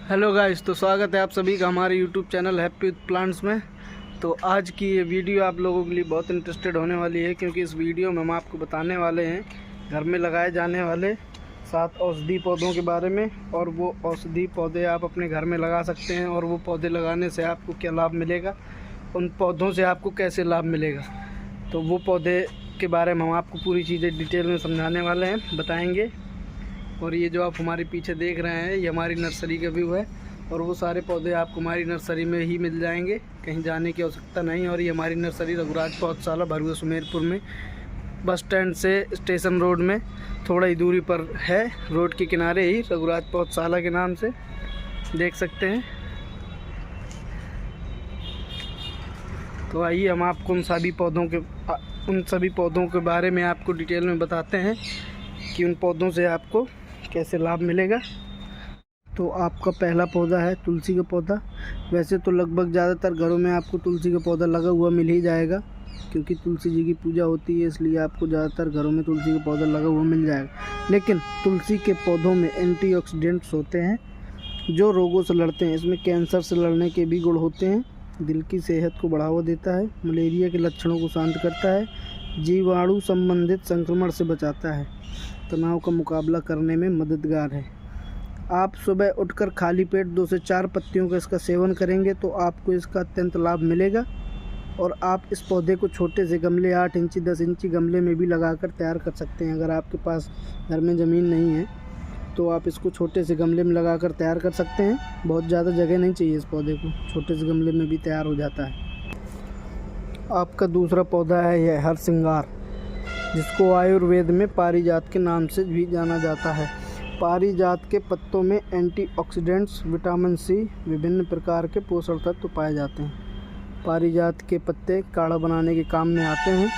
Hello guys, तो स्वागत है आप सभी का हमारे YouTube channel happy with plants में। तो आज की ये वीडियो आप लोगों के लिए बहुत इंटरेस्टेड होने वाली है, क्योंकि इस वीडियो में हम आपको बताने वाले हैं घर में लगाए जाने वाले 7 औषधि पौधों के बारे में। और वो औषधि पौधे आप अपने घर में लगा सकते हैं, और वो पौधे लगाने से आपको क्या लाभ मिलेगा, उन पौधों से आपको कैसे लाभ मिलेगा। तो वो पौधे के बारे में हम आपको पूरी चीज़ें डिटेल में समझाने वाले हैं, बताएँगे। और ये जो आप हमारे पीछे देख रहे हैं, ये हमारी नर्सरी का व्यू है, और वो सारे पौधे आपको हमारी नर्सरी में ही मिल जाएंगे, कहीं जाने की आवश्यकता नहीं। और ये हमारी नर्सरी रघुराज पौधशाला भरुआ सुमेरपुर में बस स्टैंड से स्टेशन रोड में थोड़ा ही दूरी पर है, रोड के किनारे ही रघुराज पौधशाला के नाम से देख सकते हैं। तो आइए हम आपको उन सभी पौधों के बारे में आपको डिटेल में बताते हैं कि उन पौधों से आपको कैसे लाभ मिलेगा। तो आपका पहला पौधा है तुलसी का पौधा। वैसे तो लगभग ज़्यादातर घरों में आपको तुलसी का पौधा लगा हुआ मिल ही जाएगा, क्योंकि तुलसी जी की पूजा होती है, इसलिए आपको ज़्यादातर घरों में तुलसी का पौधा लगा हुआ मिल जाएगा। लेकिन तुलसी के पौधों में एंटीऑक्सीडेंट्स होते हैं जो रोगों से लड़ते हैं। इसमें कैंसर से लड़ने के भी गुण होते हैं, दिल की सेहत को बढ़ावा देता है, मलेरिया के लक्षणों को शांत करता है, जीवाणु संबंधित संक्रमण से बचाता है, तनाव का मुकाबला करने में मददगार है। आप सुबह उठकर खाली पेट 2 से 4 पत्तियों का इसका सेवन करेंगे तो आपको इसका अत्यंत लाभ मिलेगा। और आप इस पौधे को छोटे से गमले 8 इंची 10 इंची गमले में भी लगाकर तैयार कर सकते हैं। अगर आपके पास घर में ज़मीन नहीं है तो आप इसको छोटे से गमले में लगाकर तैयार कर सकते हैं। बहुत ज़्यादा जगह नहीं चाहिए इस पौधे को, छोटे से गमले में भी तैयार हो जाता है। आपका दूसरा पौधा है यह हरसिंगार, जिसको आयुर्वेद में पारिजात के नाम से भी जाना जाता है। पारिजात के पत्तों में एंटीऑक्सीडेंट्स, विटामिन सी, विभिन्न प्रकार के पोषक तत्व पाए जाते हैं। पारिजात के पत्ते काढ़ा बनाने के काम में आते हैं,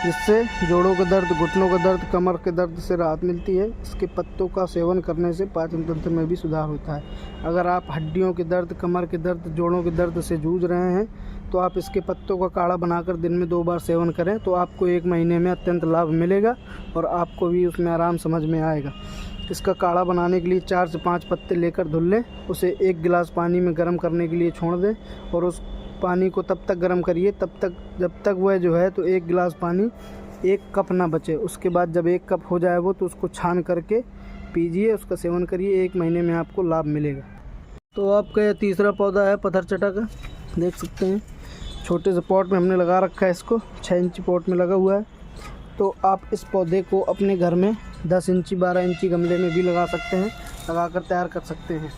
जिससे जोड़ों का दर्द, घुटनों का दर्द, कमर के दर्द से राहत मिलती है। इसके पत्तों का सेवन करने से पाचन तंत्र में भी सुधार होता है। अगर आप हड्डियों के दर्द, कमर के दर्द, जोड़ों के दर्द से जूझ रहे हैं तो आप इसके पत्तों का काढ़ा बनाकर दिन में 2 बार सेवन करें तो आपको 1 महीने में अत्यंत लाभ मिलेगा, और आपको भी उसमें आराम समझ में आएगा। इसका काढ़ा बनाने के लिए 4 से 5 पत्ते लेकर धुल लें, उसे 1 गिलास पानी में गर्म करने के लिए छोड़ दें, और उस पानी को तब तक गर्म करिए जब तक वह जो है तो 1 गिलास पानी 1 कप ना बचे। उसके बाद जब 1 कप हो जाए वो, तो उसको छान करके पीजिए, उसका सेवन करिए, 1 महीने में आपको लाभ मिलेगा। तो आपका यह तीसरा पौधा है पत्थरचटा का, देख सकते हैं छोटे से पॉट में हमने लगा रखा है इसको, 6 इंची पॉट में लगा हुआ है। तो आप इस पौधे को अपने घर में 10 इंची 12 इंची गमले में भी लगा सकते हैं, लगाकर तैयार कर सकते हैं।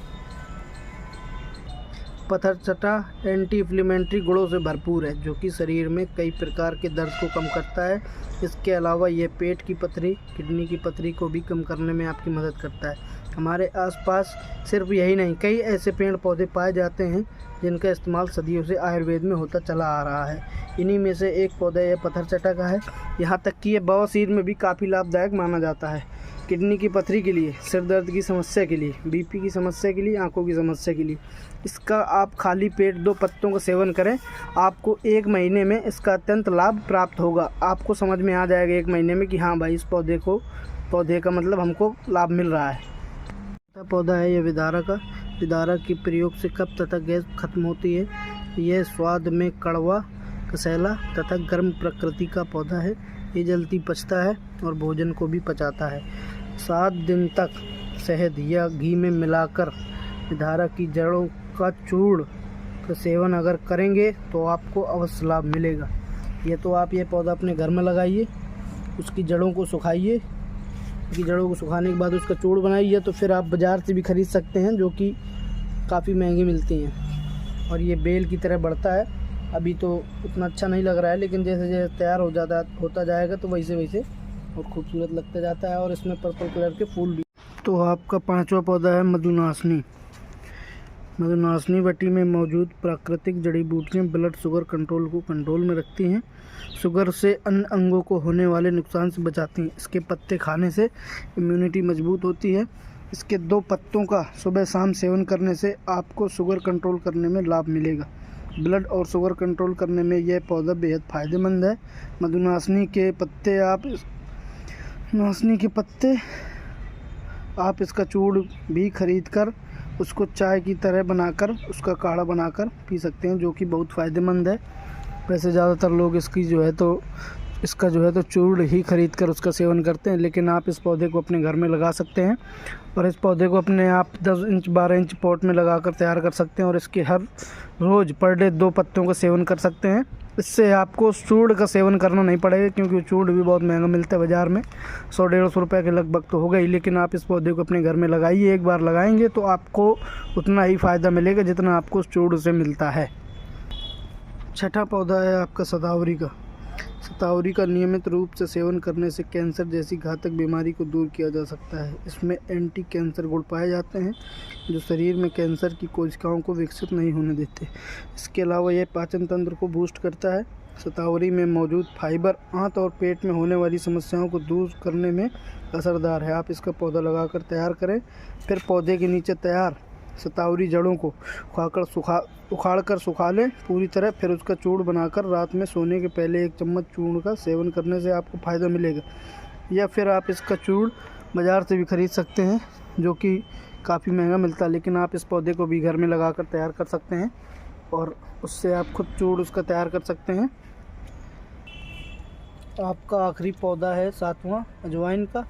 पत्थरचटा एंटी इन्फ्लेमेटरी गुणों से भरपूर है, जो कि शरीर में कई प्रकार के दर्द को कम करता है। इसके अलावा यह पेट की पथरी, किडनी की पथरी को भी कम करने में आपकी मदद करता है। हमारे आसपास सिर्फ यही नहीं, कई ऐसे पेड़ पौधे पाए जाते हैं जिनका इस्तेमाल सदियों से आयुर्वेद में होता चला आ रहा है। इन्हीं में से एक पौधा यह पत्थरचटा का है। यहाँ तक कि यह बवासीर में भी काफ़ी लाभदायक माना जाता है। किडनी की पथरी के लिए, सिर दर्द की समस्या के लिए, बीपी की समस्या के लिए, आंखों की समस्या के लिए इसका आप खाली पेट 2 पत्तों का सेवन करें, आपको 1 महीने में इसका अत्यंत लाभ प्राप्त होगा। आपको समझ में आ जाएगा 1 महीने में कि हाँ भाई, इस पौधे का मतलब हमको लाभ मिल रहा है। पौधा है यह विदारा का। विदारा के प्रयोग से कफ तथा गैस खत्म होती है। यह स्वाद में कड़वा, कसैला तथा गर्म प्रकृति का पौधा है। ये जल्दी पचता है और भोजन को भी पचाता है। 7 दिन तक शहद या घी में मिलाकर विदारा की जड़ों का चूर्ण का सेवन अगर करेंगे तो आपको अवश्य लाभ मिलेगा। ये तो आप ये पौधा अपने घर में लगाइए, उसकी जड़ों को सुखाइए, उसकी जड़ों को सुखाने के बाद उसका चूर्ण बनाइए, तो फिर आप बाज़ार से भी खरीद सकते हैं, जो कि काफ़ी महंगी मिलती हैं। और ये बेल की तरह बढ़ता है। अभी तो उतना अच्छा नहीं लग रहा है, लेकिन जैसे जैसे तैयार होता जाएगा तो वैसे वैसे और खूबसूरत लगता जाता है, और इसमें पर्पल कलर के फूल भी। तो आपका 5वां पौधा है मधुनाशनी। मधुनाशनी वटी में मौजूद प्राकृतिक जड़ी बूटियाँ ब्लड शुगर कंट्रोल को कंट्रोल में रखती हैं, शुगर से अन्य अंगों को होने वाले नुकसान से बचाती हैं। इसके पत्ते खाने से इम्यूनिटी मजबूत होती है। इसके 2 पत्तों का सुबह शाम सेवन करने से आपको शुगर कंट्रोल करने में लाभ मिलेगा। ब्लड और शुगर कंट्रोल करने में यह पौधा बेहद फ़ायदेमंद है। मधुनाशनी के पत्ते आप इसका चूड़ भी खरीद कर उसको चाय की तरह बनाकर उसका काढ़ा बनाकर पी सकते हैं, जो कि बहुत फ़ायदेमंद है। वैसे ज़्यादातर लोग इसका जो है तो चूड़ ही खरीद कर उसका सेवन करते हैं, लेकिन आप इस पौधे को अपने घर में लगा सकते हैं और इस पौधे को अपने आप 10 इंच 12 इंच पॉट में लगाकर तैयार कर सकते हैं और इसके हर रोज़ पर डे 2 पत्तों का सेवन कर सकते हैं। इससे आपको चूड़ का सेवन करना नहीं पड़ेगा, क्योंकि चूड़ भी बहुत महंगा मिलता है बाज़ार में, 100-150 रुपये के लगभग तो होगा ही। लेकिन आप इस पौधे को अपने घर में लगाइए, एक बार लगाएंगे तो आपको उतना ही फ़ायदा मिलेगा जितना आपको उस चूड़ से मिलता है। छठा पौधा है आपका शतावरी का। शतावरी का नियमित रूप से सेवन करने से कैंसर जैसी घातक बीमारी को दूर किया जा सकता है। इसमें एंटी कैंसर गुण पाए जाते हैं जो शरीर में कैंसर की कोशिकाओं को विकसित नहीं होने देते। इसके अलावा यह पाचन तंत्र को बूस्ट करता है। शतावरी में मौजूद फाइबर आंत और पेट में होने वाली समस्याओं को दूर करने में असरदार है। आप इसका पौधा लगाकर तैयार करें, फिर पौधे के नीचे तैयार शतावरी जड़ों को उखाड़ कर सुखा लें पूरी तरह, फिर उसका चूर्ण बनाकर रात में सोने के पहले 1 चम्मच चूर्ण का सेवन करने से आपको फ़ायदा मिलेगा। या फिर आप इसका चूर्ण बाज़ार से भी ख़रीद सकते हैं, जो कि काफ़ी महंगा मिलता है, लेकिन आप इस पौधे को भी घर में लगाकर तैयार कर सकते हैं और उससे आप खुद चूर्ण उसका तैयार कर सकते हैं। आपका आखिरी पौधा है 7वां अजवाइन का।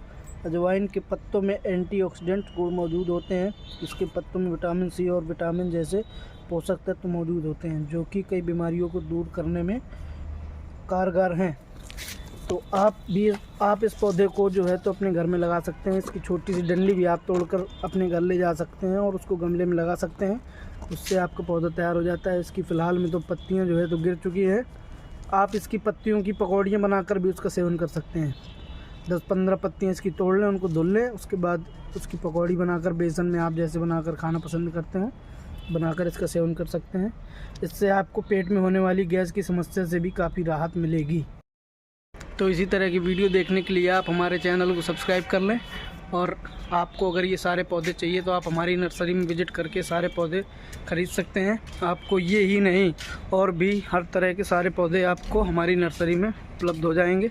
अजवाइन के पत्तों में एंटीऑक्सीडेंट गुण मौजूद होते हैं। इसके पत्तों में विटामिन सी और विटामिन जैसे पोषक तत्व मौजूद होते हैं, जो कि कई बीमारियों को दूर करने में कारगर हैं। तो आप इस पौधे को जो है तो अपने घर में लगा सकते हैं। इसकी छोटी सी डंडी भी आप तोड़कर अपने घर ले जा सकते हैं और उसको गमले में लगा सकते हैं, उससे आपका पौधा तैयार हो जाता है। इसकी फ़िलहाल में तो पत्तियाँ जो है तो गिर चुकी हैं। आप इसकी पत्तियों की पकौड़ियाँ बनाकर भी उसका सेवन कर सकते हैं। 10-15 पत्तियाँ इसकी तोड़ लें, उनको धुल लें, उसके बाद उसकी पकौड़ी बनाकर बेसन में आप जैसे बनाकर खाना पसंद करते हैं बनाकर इसका सेवन कर सकते हैं। इससे आपको पेट में होने वाली गैस की समस्या से भी काफ़ी राहत मिलेगी। तो इसी तरह की वीडियो देखने के लिए आप हमारे चैनल को सब्सक्राइब कर लें, और आपको अगर ये सारे पौधे चाहिए तो आप हमारी नर्सरी में विज़िट करके सारे पौधे ख़रीद सकते हैं। आपको ये ही नहीं और भी हर तरह के सारे पौधे आपको हमारी नर्सरी में उपलब्ध हो जाएंगे।